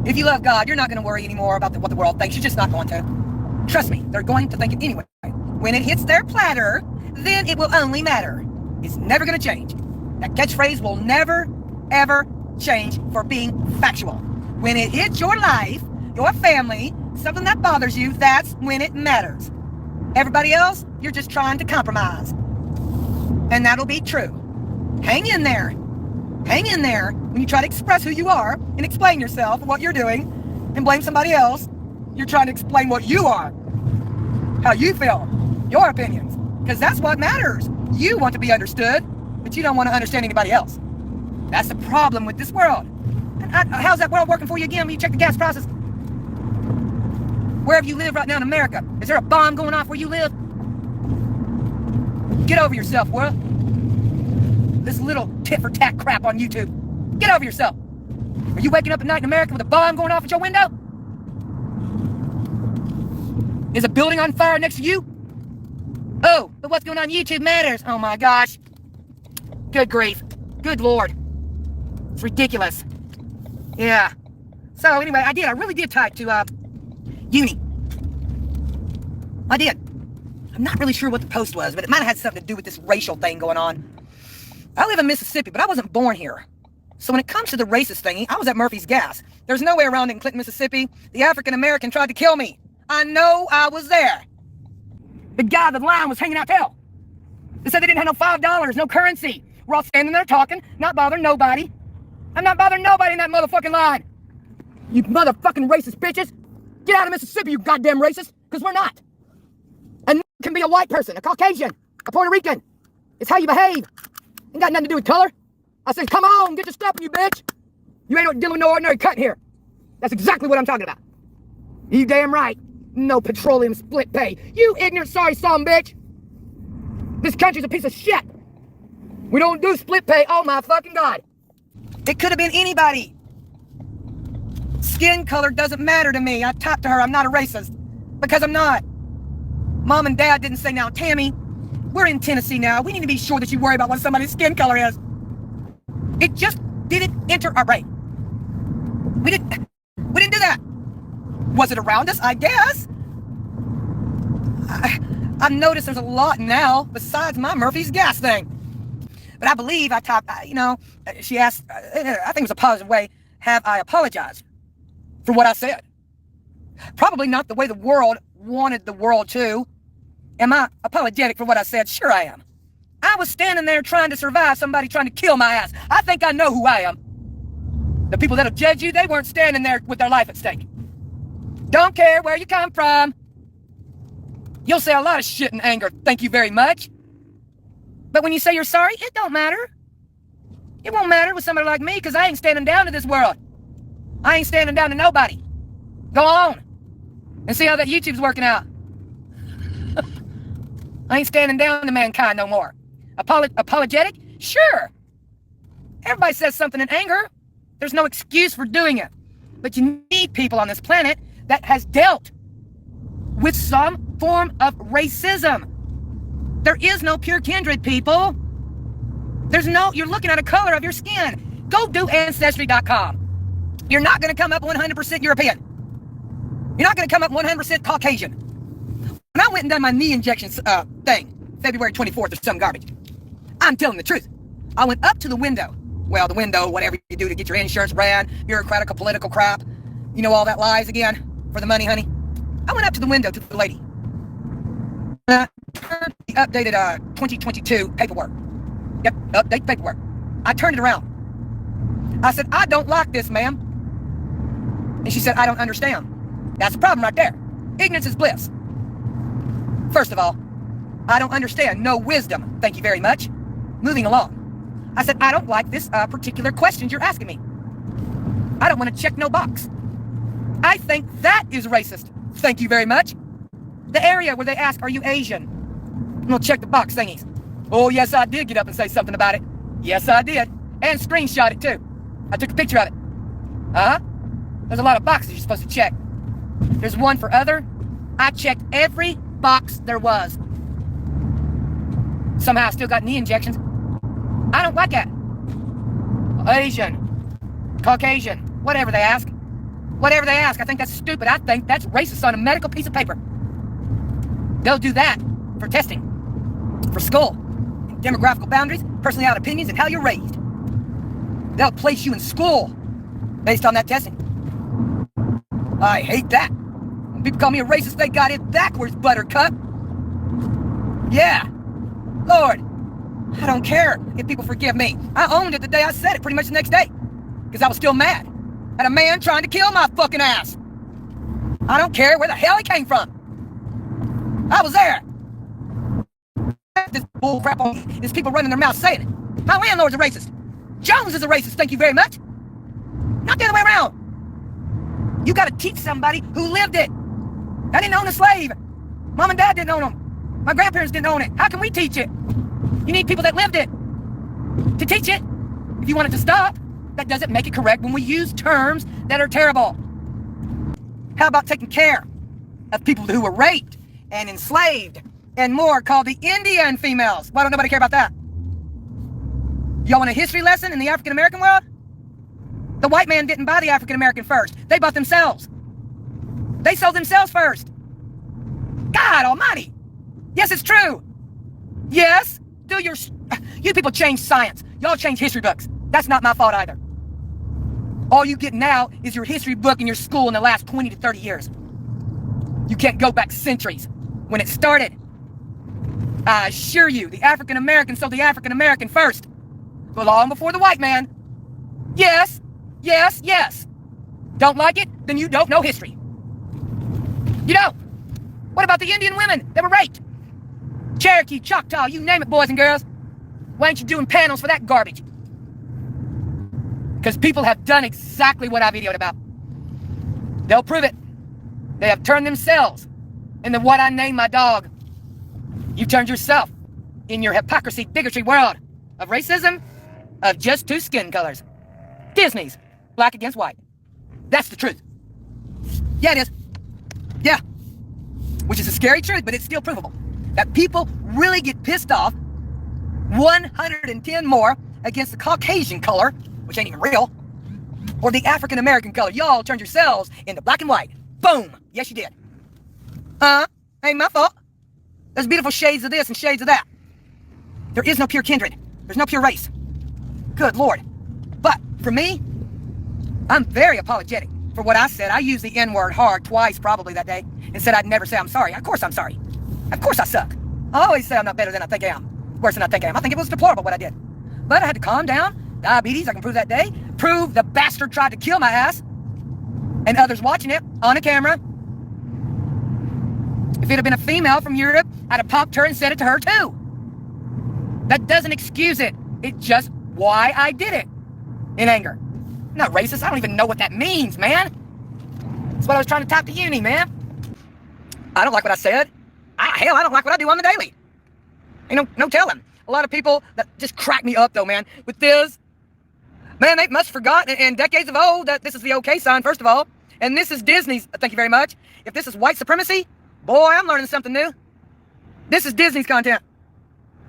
If you love God, you're not going to worry anymore about what the world thinks. You're just not going to. Trust me, they're going to think it anyway. When it hits their platter, then it will only matter. It's never going to change. That catchphrase will never, ever change for being factual. When it hits your life, your family, something that bothers you, that's when it matters. Everybody else, you're just trying to compromise. And that'll be true. Hang in there. Hang in there when you try to express who you are and explain yourself, what you're doing, and blame somebody else. You're trying to explain what you are, how you feel, your opinions, because that's what matters. You want to be understood, but you don't want to understand anybody else. That's the problem with this world. And how's that world working for you again when you check the gas prices? Wherever you live right now in America, is there a bomb going off where you live? Get over yourself, world. This little tit-for-tat crap on YouTube. Get over yourself. Are you waking up at night in America with a bomb going off at your window? Is a building on fire next to you? Oh, but what's going on YouTube matters. Oh my gosh. Good grief. Good Lord. It's ridiculous. Yeah. So anyway, I really did type to uni. I did. I'm not really sure what the post was, but it might have had something to do with this racial thing going on. I live in Mississippi, but I wasn't born here. So when it comes to the racist thingy, I was at Murphy's Gas. There's no way around it in Clinton, Mississippi. The African-American tried to kill me. I know I was there. The guy at the line was hanging out to hell. They said they didn't have no $5, no currency. We're all standing there talking, not bothering nobody. I'm not bothering nobody in that motherfucking line. You motherfucking racist bitches. Get out of Mississippi, you goddamn racist, because we're not. And can be a white person, a Caucasian, a Puerto Rican. It's how you behave. Ain't got nothing to do with color. I said, come on, get your step on you, bitch. You ain't dealing with no ordinary cut here. That's exactly what I'm talking about. You damn right. No petroleum split pay. You ignorant, sorry son, bitch. This country's a piece of shit. We don't do split pay. Oh my fucking God. It could have been anybody. Skin color doesn't matter to me. I talked to her. I'm not a racist. Because I'm not. Mom and Dad didn't say, now, Tammy, we're in Tennessee now. We need to be sure that you worry about what somebody's skin color is. It just didn't enter our brain. We didn't do that. Was it around us? I guess. I've noticed there's a lot now besides my Murphy's Gas thing. But I believe I typed, she asked, I think it was a positive way, have I apologized for what I said? Probably not the way the world wanted the world to. Am I apologetic for what I said? Sure I am. I was standing there trying to survive somebody trying to kill my ass. I think I know who I am. The people that'll judge you, they weren't standing there with their life at stake. Don't care where you come from. You'll say a lot of shit in anger, thank you very much. But when you say you're sorry, it don't matter. It won't matter with somebody like me, because I ain't standing down to this world. I ain't standing down to nobody. Go on and see how that YouTube's working out. I ain't standing down to mankind no more. Apologetic? Sure. Everybody says something in anger. There's no excuse for doing it. But you need people on this planet that has dealt with some form of racism. There is no pure kindred, people. You're looking at the color of your skin. Go do Ancestry.com. You're not going to come up 100% European. You're not going to come up 100% Caucasian. When I went and done my knee injection thing, February 24th or some garbage, I'm telling the truth. I went up to the window. Well, the window, whatever you do to get your insurance ran, bureaucratic, political crap. You know all that lies again for the money, honey. I went up to the window to the lady. The updated 2022 paperwork. Yep, update paperwork. I turned it around. I said, I don't like this, ma'am. And she said, I don't understand. That's the problem right there. Ignorance is bliss. First of all, I don't understand. No wisdom. Thank you very much. Moving along. I said, I don't like this particular question you're asking me. I don't want to check no box. I think that is racist. Thank you very much. The area where they ask, are you Asian? I'm going to check the box thingies. Oh, yes, I did get up and say something about it. Yes, I did. And screenshot it, too. I took a picture of it. There's a lot of boxes you're supposed to check. There's one for other. I checked every box there was. Somehow I still got knee injections. I don't like that. Asian, Caucasian, whatever they ask. Whatever they ask, I think that's stupid. I think that's racist on a medical piece of paper. They'll do that for testing, for school, demographical boundaries, personality opinions, and how you're raised. They'll place you in school based on that testing. I hate that. When people call me a racist, they got it backwards, buttercup. Yeah. Lord, I don't care if people forgive me. I owned it the day I said it, pretty much the next day. Because I was still mad at a man trying to kill my fucking ass. I don't care where the hell he came from. I was there. This bull crap on me. There's people running their mouths saying it. My landlord's a racist. Jones is a racist, thank you very much. Not the other way around. You gotta teach somebody who lived it. I didn't own a slave. Mom and Dad didn't own them. My grandparents didn't own it. How can we teach it? You need people that lived it to teach it. If you want it to stop, that doesn't make it correct when we use terms that are terrible. How about taking care of people who were raped and enslaved and more, called the Indian females? Why don't nobody care about that? Y'all want a history lesson in the African American world? The white man didn't buy the African American first. They bought themselves. They sold themselves first. God almighty. Yes, it's true. Yes, you people change science. Y'all change history books. That's not my fault either. All you get now is your history book in your school in the last 20 to 30 years. You can't go back centuries when it started. I assure you, the African American sold the African American first. Long before the white man. Yes, yes, yes. Don't like it? Then you don't know history. You don't. What about the Indian women that were raped? Cherokee, Choctaw, you name it, boys and girls. Why ain't you doing panels for that garbage? Because people have done exactly what I videoed about. They'll prove it. They have turned themselves into what I named my dog. You turned yourself in your hypocrisy, bigotry world of racism, of just two skin colors. Disney's black against white. That's the truth. Yeah, it is. Yeah. Which is a scary truth, but it's still provable. That people really get pissed off 110 more against the Caucasian color, which ain't even real, or the African American color. Y'all turned yourselves into black and white. Boom. Yes, you did. Ain't my fault. There's beautiful shades of this and shades of that. There is no pure kindred. There's no pure race. Good Lord. But for me, I'm very apologetic for what I said. I used the N-word hard twice probably that day and said I'd never say I'm sorry. Of course I'm sorry. Of course I suck. I always say I'm not better than I think I am. Worse than I think I am. I think it was deplorable what I did. But I had to calm down. Diabetes, I can prove that day. Prove the bastard tried to kill my ass. And others watching it on a camera. If it had been a female from Europe, I'd have popped her and said it to her too. That doesn't excuse it. It's just why I did it. In anger. I'm not racist. I don't even know what that means, man. That's what I was trying to type to uni, man. I don't like what I said. Hell, I don't like what I do on the daily. Ain't no telling. A lot of people that just crack me up, though, man, with this. Man, they must have forgotten in decades of old that this is the okay sign, first of all. And this is Disney's, thank you very much. If this is white supremacy, boy, I'm learning something new. This is Disney's content.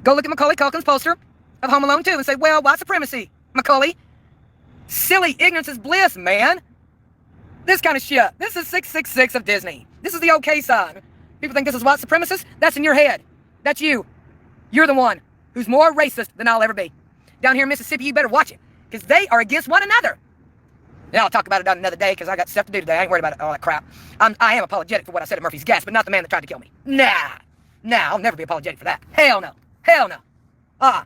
Go look at Macaulay Culkin's poster of Home Alone 2 and say, well, white supremacy, Macaulay. Silly ignorance is bliss, man. This kind of shit. This is 666 of Disney. This is the okay sign. People think this is white supremacist. That's in your head. That's you. You're the one who's more racist than I'll ever be. Down here in Mississippi, you better watch it, because they are against one another. Yeah, I'll talk about it on another day, because I got stuff to do today. I ain't worried about all that crap. I am apologetic for what I said at Murphy's Gas, but not the man that tried to kill me. Nah, I'll never be apologetic for that. Hell no. Hell no. I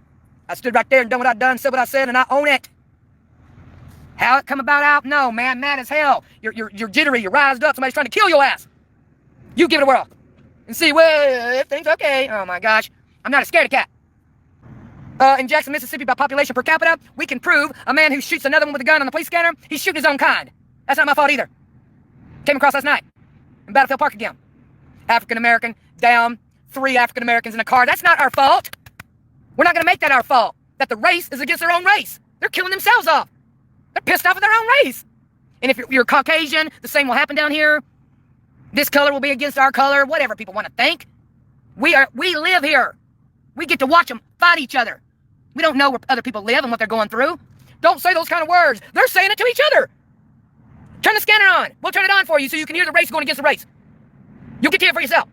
stood right there and done what I done, said what I said, and I own it. How it come about out? No, man, mad as hell. You're jittery, you're rised up, somebody's trying to kill your ass. You give it a whirl. And see, well, everything's okay. Oh my gosh. I'm not a scaredy cat. In Jackson, Mississippi, by population per capita, we can prove a man who shoots another one with a gun on the police scanner, he's shooting his own kind. That's not my fault either. Came across last night in Battlefield Park again. African American, down, 3 African Americans in a car. That's not our fault. We're not going to make that our fault. That the race is against their own race. They're killing themselves off. They're pissed off at their own race. And if you're Caucasian, the same will happen down here. This color will be against our color, whatever people want to think. We live here. We get to watch them fight each other. We don't know where other people live and what they're going through. Don't say those kind of words. They're saying it to each other. Turn the scanner on. We'll turn it on for you so you can hear the race going against the race. You'll get to hear for yourself.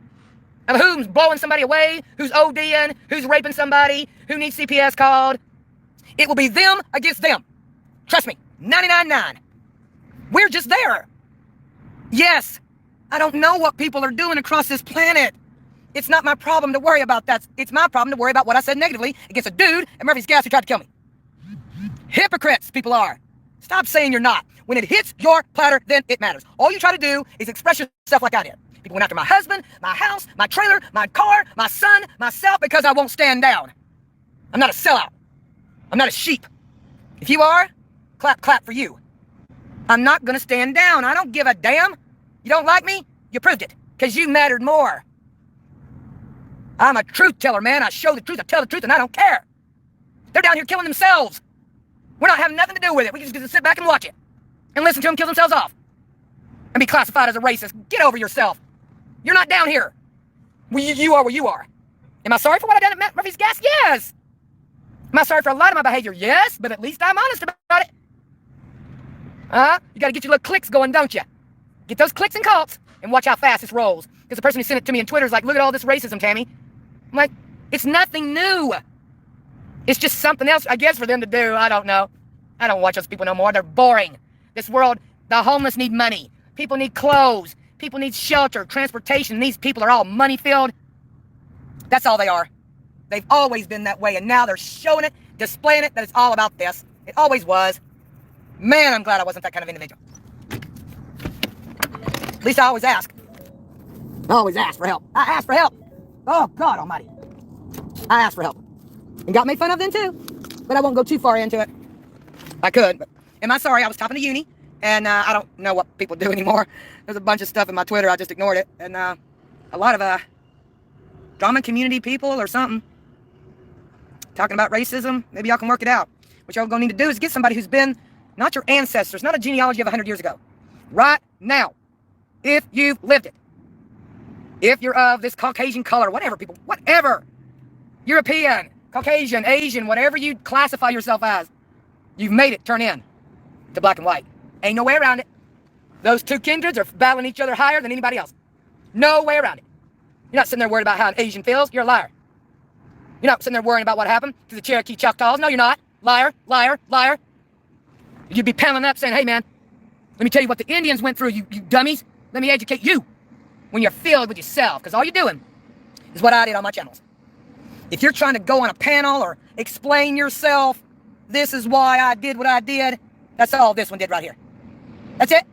Of who's blowing somebody away, who's ODing, who's raping somebody, who needs CPS called. It will be them against them. Trust me, 99.9. We're just there. Yes, I don't know what people are doing across this planet. It's not my problem to worry about that. It's my problem to worry about what I said negatively against a dude at Murphy's Gas who tried to kill me. Hypocrites people are. Stop saying you're not. When it hits your platter, then it matters. All you try to do is express yourself like I did. People went after my husband, my house, my trailer, my car, my son, myself, because I won't stand down. I'm not a sellout. I'm not a sheep. If you are, clap, clap for you. I'm not going to stand down. I don't give a damn. You don't like me? You proved it, because you mattered more. I'm a truth teller, man. I show the truth, I tell the truth, and I don't care. They're down here killing themselves. We're not having nothing to do with it. We just get to sit back and watch it and listen to them kill themselves off and be classified as a racist. Get over yourself. You're not down here. You are where you are. Am I sorry for what I done at Murphy's Gas? Yes. Am I sorry for a lot of my behavior? Yes, but at least I'm honest about it. You got to get your little clicks going, don't you? Get those clicks and cults and watch how fast this rolls. Because the person who sent it to me on Twitter is like, look at all this racism, Tammy. I'm like, it's nothing new. It's just something else, I guess, for them to do. I don't know. I don't watch those people no more. They're boring. This world, the homeless need money. People need clothes. People need shelter, transportation. These people are all money-filled. That's all they are. They've always been that way, and now they're showing it, displaying it, that it's all about this. It always was. Man, I'm glad I wasn't that kind of individual. At least I always ask. I always ask for help. I ask for help. Oh, God almighty. I asked for help. And got made fun of then, too. But I won't go too far into it. I could, but am I sorry? I was topping a uni, and I don't know what people do anymore. There's a bunch of stuff in my Twitter. I just ignored it. And a lot of drama community people or something talking about racism. Maybe y'all can work it out. What y'all gonna need to do is get somebody who's been, not your ancestors, not a genealogy of 100 years ago. Right now, if you've lived it, if you're of this Caucasian color, whatever people, whatever, European, Caucasian, Asian, whatever you classify yourself as, you've made it turn in to black and white. Ain't no way around it. Those two kindreds are battling each other higher than anybody else. No way around it. You're not sitting there worried about how an Asian feels. You're a liar. You're not sitting there worrying about what happened to the Cherokee Choctaws. No, you're not. Liar, liar, liar. You'd be paneling up saying, hey, man, let me tell you what the Indians went through, you dummies. Let me educate you when you're filled with yourself, because all you're doing is what I did on my channels. If you're trying to go on a panel or explain yourself, this is why I did what I did, that's all this one did right here. That's it.